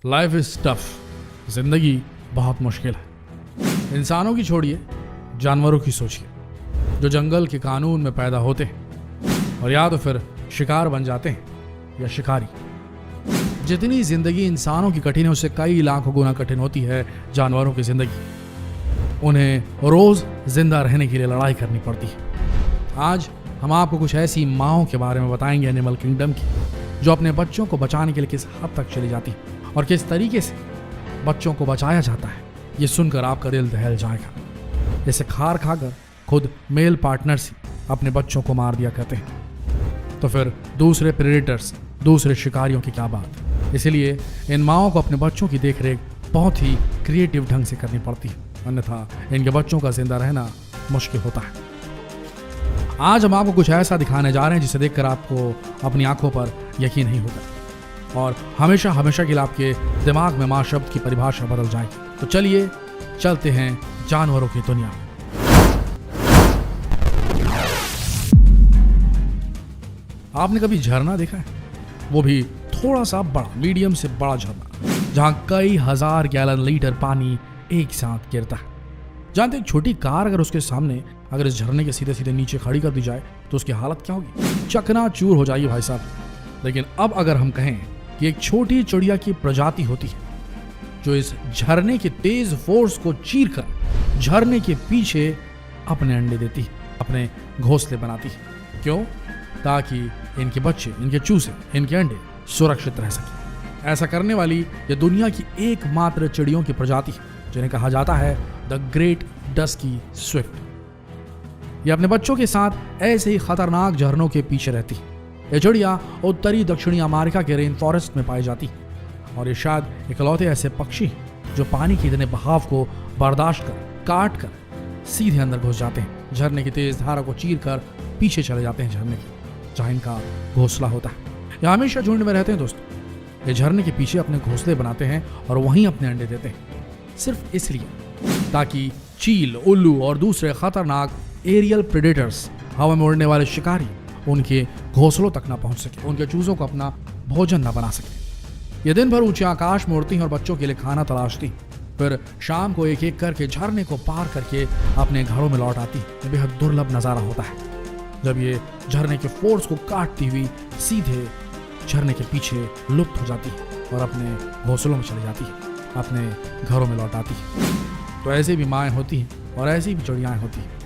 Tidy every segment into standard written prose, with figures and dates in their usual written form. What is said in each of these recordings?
Life is tough. जिंदगी बहुत मुश्किल है। इंसानों की छोड़िए, जानवरों की सोचिए, जो जंगल के कानून में पैदा होते हैं और या तो फिर शिकार बन जाते हैं या शिकारी। जितनी जिंदगी इंसानों की कठिन है उससे कई लाखों गुना कठिन होती है जानवरों की जिंदगी। उन्हें रोज जिंदा रहने के लिए लड़ाई करनी पड़ती है। आज हम आपको कुछ ऐसी माओं के बारे में बताएंगे एनिमल किंगडम की, जो अपने बच्चों को बचाने के लिए किस हद तक चली जाती है और किस तरीके से बच्चों को बचाया जाता है। ये सुनकर आपका दिल दहल जाएगा। जैसे खार खाकर खुद मेल पार्टनर्स ही अपने बच्चों को मार दिया करते हैं, तो फिर दूसरे प्रेडेटर्स, दूसरे शिकारियों की क्या बात। इसलिए इन माओं को अपने बच्चों की देखरेख बहुत ही क्रिएटिव ढंग से करनी पड़ती है, अन्यथा इनके बच्चों का जिंदा रहना मुश्किल होता है। आज हम आपको कुछ ऐसा दिखाने जा रहे हैं जिसे देखकर आपको अपनी आंखों पर यकीन नहीं होगा और हमेशा हमेशा के लिए आपके दिमाग में मां शब्द की परिभाषा बदल जाएगी। तो चलिए चलते हैं जानवरों की दुनिया में। आपने कभी झरना देखा है? वो भी थोड़ा सा बड़ा, मीडियम से बड़ा झरना, जहां कई हजार गैलन लीटर पानी एक साथ गिरता है। जानते एक छोटी कार अगर उसके सामने अगर इस झरने के सीधे सीधे नीचे खड़ी कर दी जाए तो उसकी हालत क्या होगी? चकनाचूर हो जाएगी भाई साहब। लेकिन अब अगर हम कहें कि एक छोटी चिड़िया की प्रजाति होती है जो इस झरने के तेज फोर्स को चीर कर झरने के पीछे अपने अंडे देती है, अपने घोंसले बनाती है। क्यों? ताकि इनके बच्चे, इनके चूजे, इनके अंडे सुरक्षित रह सके। ऐसा करने वाली ये दुनिया की एकमात्र चिड़ियों की प्रजाति है जिन्हें कहा जाता है द ग्रेट डस्की स्विफ्ट। ये अपने बच्चों के साथ ऐसे ही खतरनाक झरनों के पीछे रहती है। ये चिड़िया उत्तरी दक्षिणी अमेरिका के रेन फॉरेस्ट में पाई जाती है और ये शायद इकलौते ऐसे पक्षी हैं जो पानी के इतने बहाव को बर्दाश्त कर काट कर सीधे अंदर घुस जाते हैं। झरने की तेज धारा को चीर कर पीछे चले जाते हैं झरने के, जहाँ इनका घोंसला होता है। ये हमेशा झुंड में रहते हैं दोस्तों। ये झरने के पीछे अपने घोंसले बनाते हैं और वहीं अपने अंडे देते हैं, सिर्फ इसलिए ताकि चील, उल्लू और दूसरे खतरनाक एरियल प्रेडेटर्स, हवा में उड़ने वाले शिकारी, उनके घोंसलों तक ना पहुंच सके, उनके चूजों को अपना भोजन ना बना सके। ये दिन भर ऊंचे आकाश में उड़ती हैं और बच्चों के लिए खाना तलाशती, फिर शाम को एक एक करके झरने को पार करके अपने घरों में लौट आती। ये बेहद दुर्लभ नजारा होता है जब ये झरने के फोर्स को काटती हुई सीधे झरने के पीछे लुप्त हो जाती है और अपने घोंसलों में चली जाती है, अपने घरों में लौट आती है। तो ऐसी भी माएँ होती हैं और ऐसी भी चिड़ियाएँ होती हैं।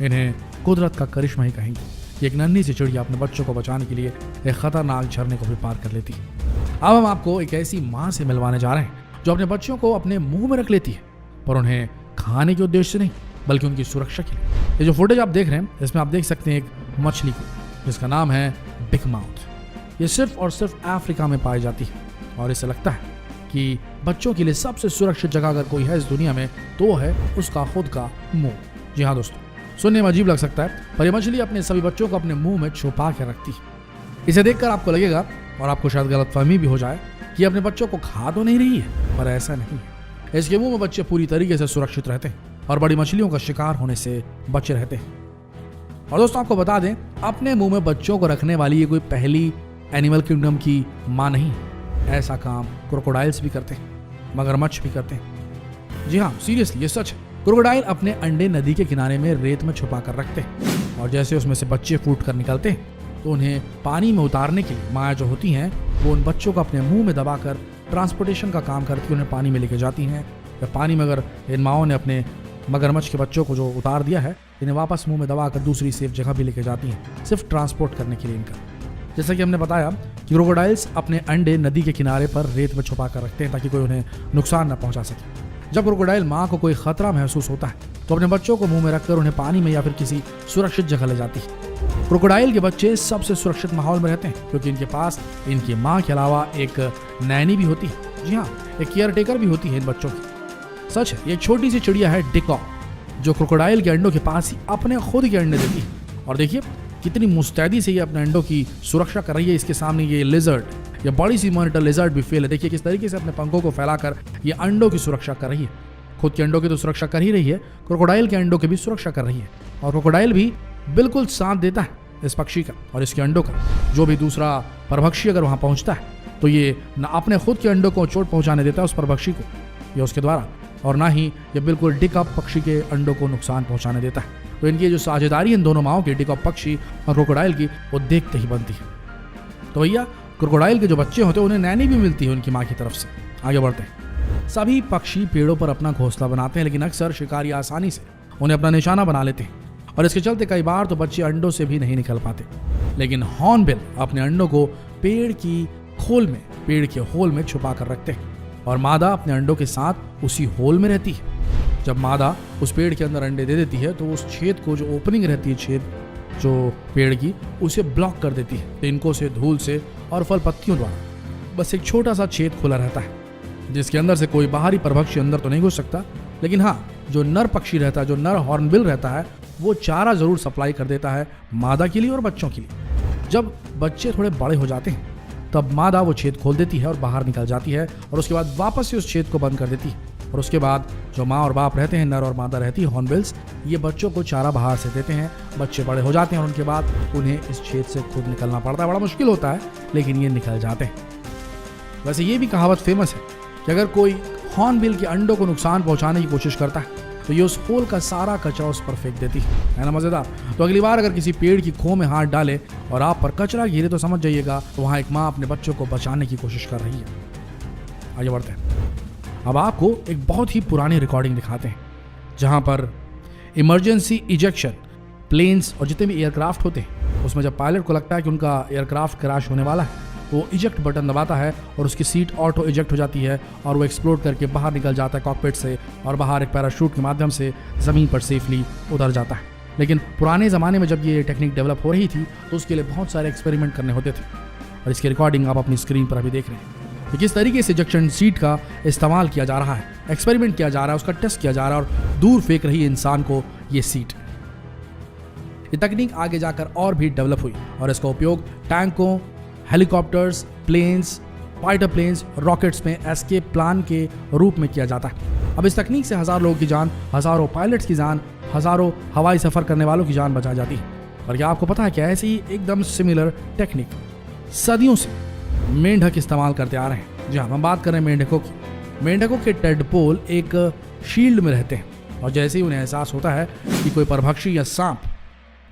इन्हें कुदरत का करिश्मा ही कहेंगे। एक नन्ही सी चिड़िया अपने बच्चों को बचाने के लिए एक खतरनाक झरने को भी पार कर लेती है। अब हम आपको एक ऐसी माँ से मिलवाने जा रहे हैं जो अपने बच्चों को अपने मुंह में रख लेती है, पर उन्हें खाने के उद्देश्य से नहीं बल्कि उनकी सुरक्षा के लिए। ये जो फुटेज आप देख रहे हैं इसमें आप देख सकते हैं एक मछली को जिसका नाम है बिग माउथ। ये सिर्फ और सिर्फ अफ्रीका में पाई जाती है और इसे लगता है कि बच्चों के लिए सबसे सुरक्षित जगह अगर कोई है इस दुनिया में तो है उसका खुद का मुंह। जी हाँ दोस्तों, सुनने में अजीब लग सकता है पर यह मछली अपने सभी बच्चों को अपने मुंह में छुपा के रखती है। इसे देखकर आपको लगेगा और आपको शायद गलतफहमी भी हो जाए कि अपने बच्चों को खा तो नहीं रही है, पर ऐसा नहीं है। इसके मुंह में बच्चे पूरी तरीके से सुरक्षित रहते हैं और बड़ी मछलियों का शिकार होने से बचे रहते हैं। और दोस्तों आपको बता दें, अपने मुंह में बच्चों को रखने वाली ये कोई पहली एनिमल किंगडम की मां नहीं है। ऐसा काम क्रोकोडाइल्स भी करते हैं, मगरमच्छ भी करते हैं। जी हाँ, सीरियसली ये सच है। क्रोकोडाइल अपने अंडे नदी के किनारे में रेत में छुपा कर रखते हैं और जैसे उसमें से बच्चे फूट कर निकलते हैं तो उन्हें पानी में उतारने के लिए माँ जो होती हैं वो उन बच्चों को अपने मुंह में दबाकर ट्रांसपोर्टेशन का काम करती है, उन्हें पानी में लेके जाती हैं। या पानी में अगर इन माओं ने अपने मगरमच्छ के बच्चों को जो उतार दिया है, इन्हें वापस मुंह में दबाकर दूसरी सेफ जगह भी लेके जाती हैं, सिर्फ ट्रांसपोर्ट करने के लिए इनका। जैसा कि हमने बताया कि क्रोकोडाइल्स अपने अंडे नदी के किनारे पर रेत में छुपा कर रखते हैं ताकि कोई उन्हें नुकसान न पहुंचा सके। जब क्रोकोडाइल माँ को कोई खतरा महसूस होता है तो अपने बच्चों को मुंह में रखकर उन्हें पानी में या फिर किसी सुरक्षित जगह ले जाती है। क्रोकोडाइल के बच्चे सबसे सुरक्षित माहौल में रहते हैं क्योंकि इनके पास इनकी माँ के अलावा एक नैनी भी होती है। जी हाँ, एक केयर टेकर भी होती है इन बच्चों की। सच है, ये छोटी सी चिड़िया है डिकॉक, जो क्रोकोडाइल के अंडों के पास ही अपने खुद के अंडे देती है। और देखिए कितनी मुस्तैदी से ये अपने अंडों की सुरक्षा कर रही है। इसके सामने ये लिजर्ड, ये बड़ी सी मॉनिटर लिजर्ड भी फेल है। देखिए किस तरीके से अपने पंखों को फैलाकर ये अंडों की सुरक्षा कर रही है। खुद के अंडों की तो सुरक्षा कर ही रही है, क्रोकोडाइल के अंडों की भी सुरक्षा कर रही है। और क्रोकोडाइल भी बिल्कुल साथ देता है इस पक्षी का और इसके अंडों का। जो भी दूसरा परभक्षी अगर वहां पहुंचता है तो ये न अपने खुद के अंडों को चोट पहुंचाने देता है उस परभक्षी को या उसके द्वारा, और ना ही ये बिल्कुल डिकॉक पक्षी के अंडों को नुकसान पहुंचाने देता है। तो इनकी जो साझेदारी इन दोनों माओं की, डिकॉक पक्षी और क्रोकोडाइल की, वो देखते ही बनती है। तो भैया क्रोकोडाइल के जो बच्चे होते हैं उन्हें नैनी भी मिलती है उनकी माँ की तरफ से। आगे बढ़ते हैं। सभी पक्षी पेड़ों पर अपना घोंसला बनाते हैं, लेकिन अक्सर शिकारी आसानी से उन्हें अपना निशाना बना लेते हैं और इसके चलते कई बार तो बच्चे अंडों से भी नहीं निकल पाते। लेकिन हॉर्नबिल अपने अंडों को पेड़ के होल में छुपा कर रखते हैं और मादा अपने अंडों के साथ उसी होल में रहती है। जब मादा उस पेड़ के अंदर अंडे दे देती है तो उस छेद को, जो ओपनिंग रहती है छेद जो पेड़ की, उसे ब्लॉक कर देती है। तिनकों से, धूल से और फल पत्तियों द्वारा बस एक छोटा सा छेद खुला रहता है जिसके अंदर से कोई बाहरी परभक्षी अंदर तो नहीं घुस सकता। लेकिन हाँ, जो नर पक्षी रहता है, जो नर हॉर्नबिल रहता है, वो चारा जरूर सप्लाई कर देता है मादा के लिए और बच्चों के लिए। जब बच्चे थोड़े बड़े हो जाते हैं तब मादा वो छेद खोल देती है और बाहर निकल जाती है और उसके बाद वापस से उस छेद को बंद कर देती है। और उसके बाद जो माँ और बाप रहते हैं, नर और मादा रहती है हॉर्नबिल्स, ये बच्चों को चारा बाहर से देते हैं। बच्चे बड़े हो जाते हैं और उनके बाद उन्हें इस छेद से खुद निकलना पड़ता है। बड़ा मुश्किल होता है लेकिन ये निकल जाते हैं। वैसे ये भी कहावत फेमस है कि अगर कोई हॉर्नबिल के अंडों को नुकसान पहुंचाने की कोशिश करता है तो ये उस होल का सारा कचरा उस पर फेंक देती है ना मजेदार। तो अगली बार अगर किसी पेड़ की खो में हाथ डाले और आप पर कचरा गिरे तो समझ जाइएगा तो वहां एक माँ अपने बच्चों को बचाने की कोशिश कर रही है। आगे बढ़ते हैं। अब आपको एक बहुत ही पुरानी रिकॉर्डिंग दिखाते हैं जहां पर इमरजेंसी इजेक्शन प्लेन्स और जितने भी एयरक्राफ्ट होते हैं उसमें जब पायलट को लगता है कि उनका एयरक्राफ्ट क्रैश होने वाला है तो वो इजेक्ट बटन दबाता है और उसकी सीट ऑटो इजेक्ट हो जाती है और वो एक्सप्लोड करके बाहर निकल जाता है कॉकपिट से और बाहर एक पैराशूट के माध्यम से ज़मीन पर सेफली उतर जाता है। लेकिन पुराने ज़माने में जब ये टेक्निक डेवलप हो रही थी तो उसके लिए बहुत सारे एक्सपेरिमेंट करने होते थे और इसकी रिकॉर्डिंग आप अपनी स्क्रीन पर अभी देख रहे हैं कि किस तरीके से इजेक्शन सीट का इस्तेमाल किया जा रहा है, एक्सपेरिमेंट किया जा रहा है, उसका टेस्ट किया जा रहा है और दूर फेंक रही है इंसान को ये सीट। ये तकनीक आगे जाकर और भी डेवलप हुई और इसका उपयोग टैंकों, helicopters, planes, fighter planes, rockets में एस्केप प्लान के रूप में किया जाता है। अब इस तकनीक से हज़ारों लोगों की जान, हज़ारों पायलट्स की जान, हज़ारों हवाई सफ़र करने वालों की जान बचा जाती है। और क्या आपको पता है कि ऐसे ही एकदम सिमिलर टेक्निक सदियों से मेंढक इस्तेमाल करते आ रहे हैं। जी हाँ, हम बात कर रहे हैं मेंढकों की। मेंढकों के टेडपोल एक शील्ड में रहते हैं और जैसे ही उन्हें एहसास होता है कि कोई परभक्षी या सांप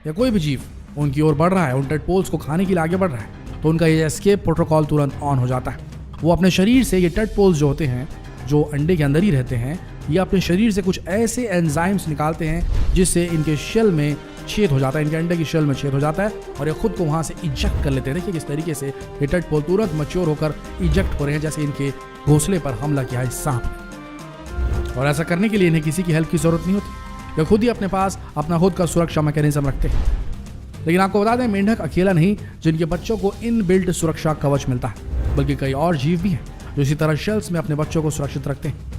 या कोई भी जीव उनकी ओर बढ़ रहा है, उन टेडपोल्स को खाने के लिए आगे बढ़ रहा है, तो उनका ये एस्केप प्रोटोकॉल तुरंत ऑन हो जाता है। वो अपने शरीर से, ये टेडपोल्स जो होते हैं जो अंडे के अंदर ही रहते हैं, ये अपने शरीर से कुछ ऐसे एंजाइम्स निकालते हैं जिससे इनके शेल में छेद हो जाता है, इनके अंडे की शेल में छेद हो जाता है और ये खुद को वहाँ से इजेक्ट कर लेते हैं। देखिए किस तरीके से ये टेडपोल तुरंत मैच्योर होकर इजेक्ट हो रहे हैं जैसे इनके घोंसले पर हमला किया है सांप ने। और ऐसा करने के लिए इन्हें किसी की हेल्प की जरूरत नहीं होती, ये खुद ही अपने पास अपना खुद का सुरक्षा मैकेनिज्म रखते हैं। लेकिन आपको बता दें, मेंढक अकेला नहीं जिनके बच्चों को इनबिल्ट सुरक्षा कवच मिलता है, बल्कि कई और जीव भी हैं जो इसी तरह शेल्स में अपने बच्चों को सुरक्षित रखते हैं।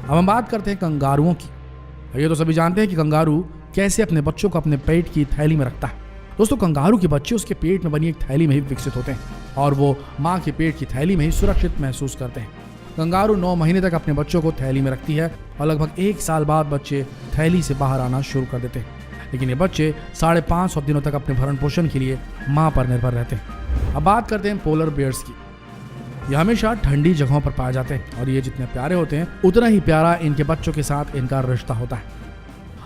अब हम बात करते हैं कंगारुओं की। ये तो सभी जानते हैं कि कंगारू कैसे अपने बच्चों को अपने पेट की थैली में रखता है। दोस्तों, कंगारू के बच्चे उसके पेट में बनी एक थैली में ही विकसित होते हैं और वो माँ के पेट की थैली में ही सुरक्षित महसूस करते हैं। कंगारू 9 महीने तक अपने बच्चों को थैली में रखती है और लगभग 1 साल बाद बच्चे थैली से बाहर आना शुरू कर देते हैं। लेकिन ये बच्चे 550 दिनों तक अपने भरण पोषण के लिए माँ पर निर्भर रहते हैं। अब बात करते हैं पोलर बेयर्स की। ये हमेशा ठंडी जगहों पर पाए जाते हैं और ये जितने प्यारे होते हैं उतना ही प्यारा इनके बच्चों के साथ इनका रिश्ता होता है।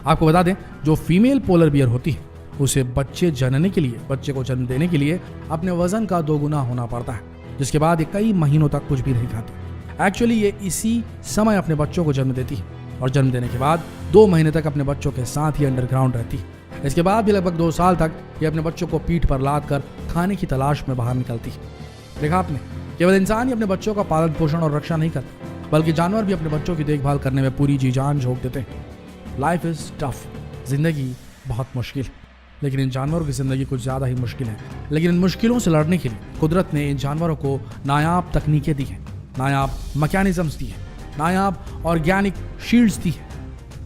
आपको बता दें, जो फीमेल पोलर बियर होती है उसे बच्चे को जन्म देने के लिए अपने वजन का 2 गुना होना पड़ता है, जिसके बाद ये कई महीनों तक कुछ भी नहीं खाती। एक्चुअली ये इसी समय अपने बच्चों को जन्म देती है और जन्म देने के बाद 2 महीने तक अपने बच्चों के साथ ही अंडरग्राउंड रहती है। इसके बाद भी लगभग 2 साल तक ये अपने बच्चों को पीठ पर लाद कर खाने की तलाश में बाहर निकलती है। देखा आपने, केवल इंसान ही अपने बच्चों का पालन पोषण और रक्षा नहीं करता, बल्कि जानवर भी अपने बच्चों की देखभाल करने में पूरी जी जान झोंक देते हैं। लाइफ इज टफ, जिंदगी बहुत मुश्किल, लेकिन इन जानवरों की जिंदगी कुछ ज़्यादा ही मुश्किल है। लेकिन इन मुश्किलों से लड़ने के लिए कुदरत ने इन जानवरों को नायाब तकनीकें दी हैं, नायाब मैकेनिज्म्स दी हैं, नायाब ऑर्गेनिक शील्ड्स दी हैं,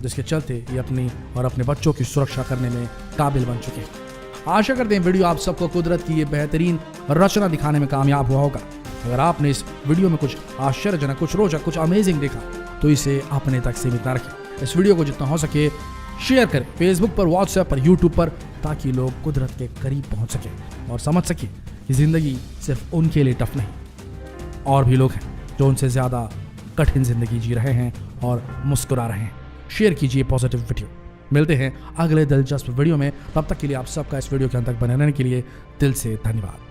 जिसके चलते ये अपनी और अपने बच्चों की सुरक्षा करने में काबिल बन चुके हैं। आशा करते हैं वीडियो आप सबको कुदरत की ये बेहतरीन रचना दिखाने में कामयाब हुआ होगा। अगर आपने इस वीडियो में कुछ आश्चर्यजनक, कुछ रोचक, कुछ अमेजिंग देखा तो इसे अपने तक सीमित न रखें। इस वीडियो को जितना हो सके शेयर करें, फेसबुक पर, व्हाट्सएप पर, यूट्यूब पर, ताकि लोग कुदरत के करीब पहुंच सकें और समझ सकें कि जिंदगी सिर्फ उनके लिए टफ नहीं, और भी लोग हैं जो उनसे ज़्यादा कठिन जिंदगी जी रहे हैं और मुस्कुरा रहे हैं। शेयर कीजिए पॉजिटिव वीडियो। मिलते हैं अगले दिलचस्प वीडियो में, तब तक के लिए आप सबका इस वीडियो के अंत तक बने रहने के लिए दिल से धन्यवाद।